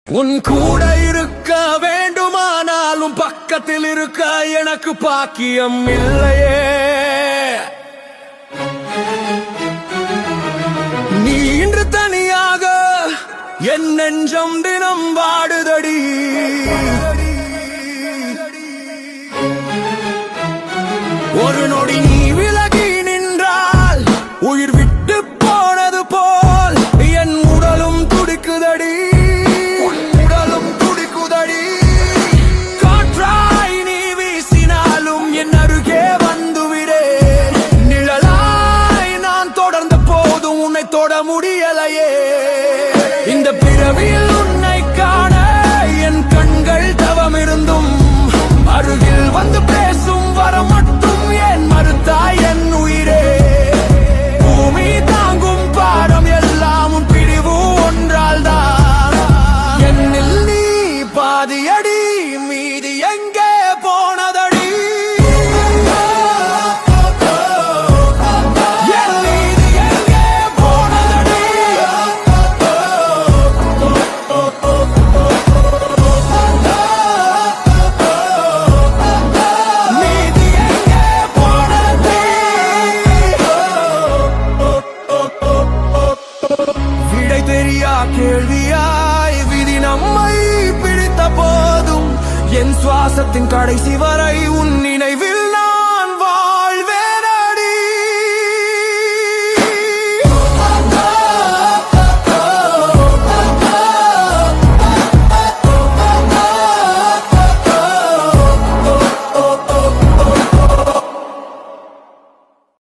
உன் கூட இருக்க வேண்டுமானாலும் பக்கத்தில் இருக்க எனக்கு பாக்கியம் இல்லையே. நீ இன்று தனியாக என் நெஞ்சம் தினம் வாடுதடி. ஒரு நொடி நீ விலகி நின்றால் உயிர் விட்டு போனது போல் என் உடலும் துடிக்குதடி. காற்றாய் நீ வீசினாலும் என் அருகே வந்துவிடே. நிழலாய் நான் தொடர்ந்த போதும் உன்னை தொட முடியலையே. இந்த பிறவியில் உன்னை காண என் கண்கள் தவமிருந்தும் அருகில் வந்து பேசும் வர மட்டும் ஏன் மறுத்தாய் என் உயிரே. பூமி தாங்கும் பாரம் எல்லாம் உன் பிரிவு ஒன்றால் தான். என்னில் நீ பாதியடி மீதி எங்கே போனதடி. என் மீதி எங்கே போனதடி. மீதி எங்கே போனதடி. விடை தெரியா கேள்வியாய் விதி நம்மை பிடித்த போதும் என் சுவாசத்தின் கடைசி வரை உன் நினைவு